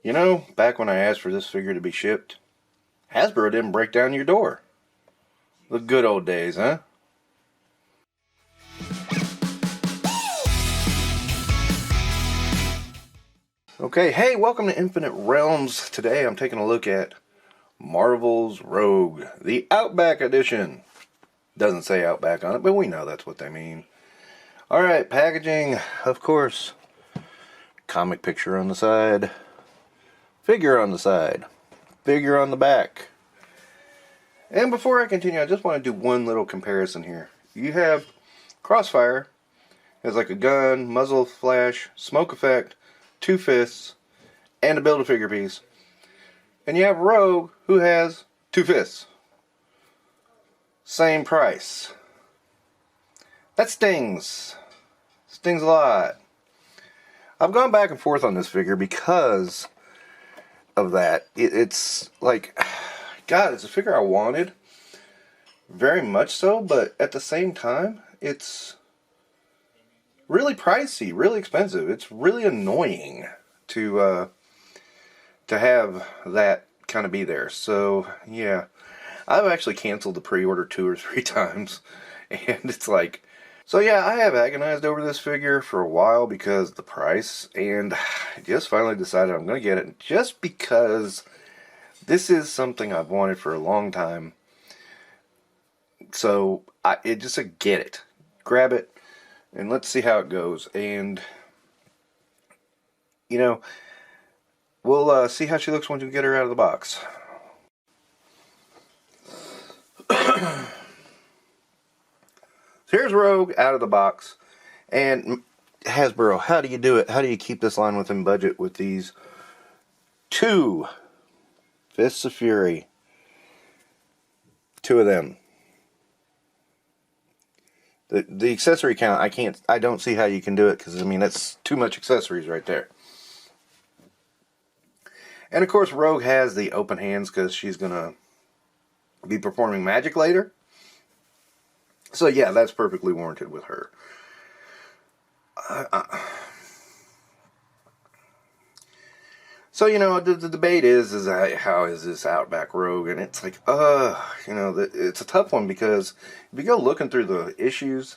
You know, back when I asked for this figure to be shipped, Hasbro didn't break down your door. The good old days, huh? Okay, hey, welcome to Infinite Realms. Today I'm taking a look at Marvel's Rogue, the Outback Edition. Doesn't say Outback on it, but we know that's what they mean. Alright, packaging, of course. Comic picture on the side. Figure on the side. Figure on the back. And before I continue, I just want to do one little comparison here. You have Crossfire, has like a gun, muzzle flash, smoke effect, 2 fists, and a Build-A-Figure piece. And you have Rogue, who has 2 fists. Same price. That stings. Stings a lot. I've gone back and forth on this figure because of that. It's like, God, it's a figure I wanted. Very much so, but at the same time, it's really pricey, really expensive. It's really annoying to have that kind of be there. So, yeah. I've actually canceled the pre-order 2 or 3 times. And it's like, so yeah, I have agonized over this figure for a while because of the price, and I just finally decided I'm going to get it just because this is something I've wanted for a long time. So it just said get it, grab it, and let's see how it goes. And you know, we'll see how she looks once we get her out of the box. So here's Rogue out of the box. And Hasbro, how do you do it? How do you keep this line within budget with these 2 Fists of Fury? 2 of them. The accessory count, I don't see how you can do it, because I mean that's too much accessories right there. And of course Rogue has the open hands because she's gonna be performing magic later. So yeah, that's perfectly warranted with her. So, you know, the debate is how is this Outback Rogue? And it's like, you know, it's a tough one because if you go looking through the issues,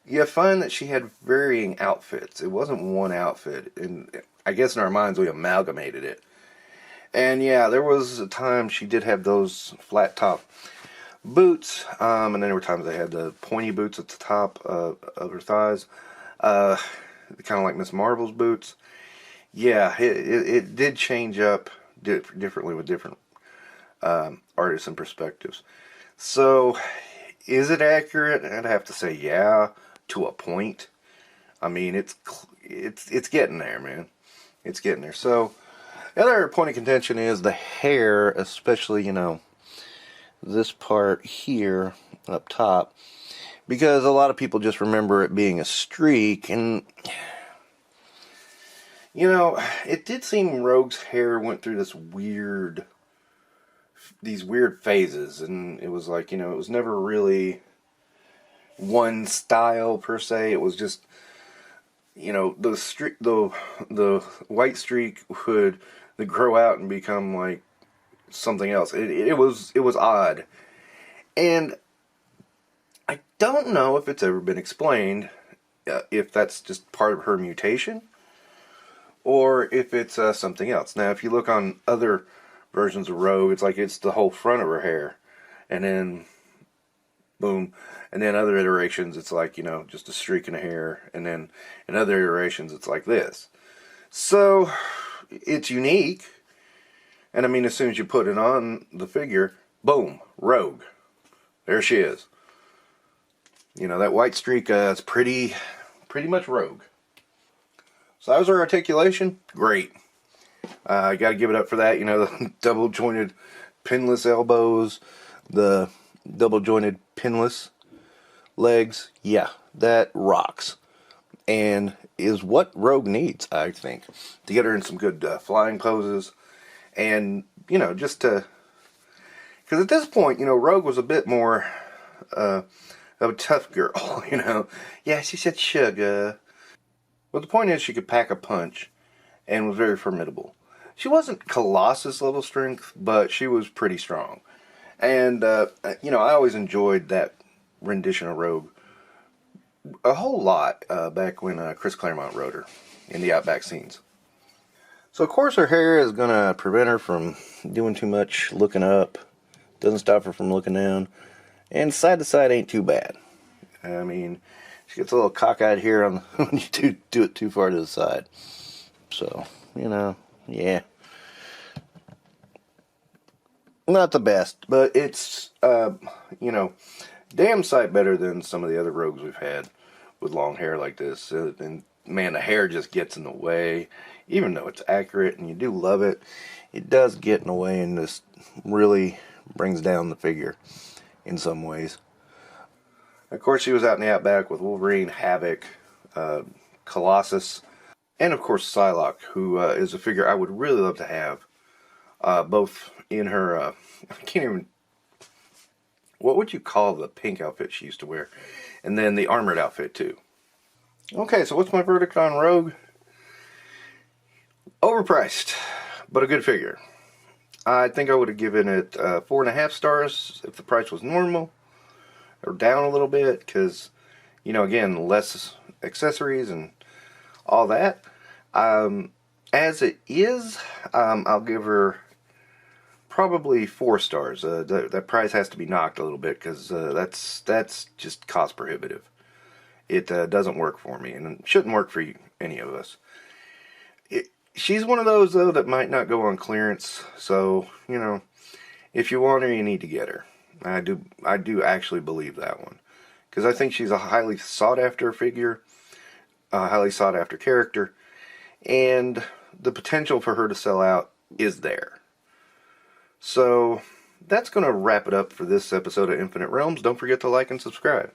you find that she had varying outfits. It wasn't one outfit. And I guess in our minds we amalgamated it. And yeah, there was a time she did have those flat top boots, and then there were times they had the pointy boots at the top of her thighs, kind of like Miss Marvel's boots. Yeah, it did change up differently with different artists and perspectives. So, is it accurate? I'd have to say yeah, to a point. I mean, it's getting there, man. It's getting there. So, the other point of contention is the hair, especially, you know, this part here up top, because a lot of people just remember it being a streak, and you know, it did seem Rogue's hair went through these weird phases, and it was like, you know, it was never really one style per se. It was just, you know, the white streak would grow out and become like something else. It was odd, and I don't know if it's ever been explained if that's just part of her mutation or if it's something else. Now, if you look on other versions of Rogue, it's like it's the whole front of her hair, and then boom, and then other iterations it's like, you know, just a streak in the hair, and then in other iterations it's like this. So it's unique. And I mean, as soon as you put it on the figure, boom, Rogue. There she is. You know, that white streak is pretty much Rogue. So that was her articulation. Great. I got to give it up for that. You know, the double jointed pinless elbows, the double jointed pinless legs. Yeah, that rocks. And is what Rogue needs, I think, to get her in some good flying poses. And, you know, just to... Because at this point, you know, Rogue was a bit more of a tough girl, you know. Yeah, she said sugar. But the point is she could pack a punch and was very formidable. she wasn't Colossus level strength, but she was pretty strong. And, you know, I always enjoyed that rendition of Rogue a whole lot back when Chris Claremont wrote her in the Outback scenes. So, of course, her hair is going to prevent her from doing too much looking up. Doesn't stop her from looking down. And side to side ain't too bad. I mean, she gets a little cockeyed here on when you do it too far to the side. So, you know, yeah. Not the best, but it's, you know, damn sight better than some of the other rogues we've had with long hair like this. And, man, the hair just gets in the way. Even though it's accurate and you do love it, it does get in the way and just really brings down the figure in some ways. Of course, she was out in the Outback with Wolverine, Havoc, Colossus, and of course Psylocke, who is a figure I would really love to have. Both in her, I can't even, what would you call the pink outfit she used to wear? And then the armored outfit too. Okay, so what's my verdict on Rogue? Overpriced, but a good figure. I think I would have given it 4.5 stars if the price was normal, or down a little bit, because, you know, again, less accessories and all that. As it is, I'll give her probably 4 stars. That price has to be knocked a little bit, because that's just cost prohibitive. It doesn't work for me, and it shouldn't work for any of us. She's one of those, though, that might not go on clearance. So, you know, if you want her, you need to get her. I do actually believe that one. Because I think she's a highly sought-after figure, a highly sought-after character, and the potential for her to sell out is there. So, that's going to wrap it up for this episode of Infinite Realms. Don't forget to like and subscribe.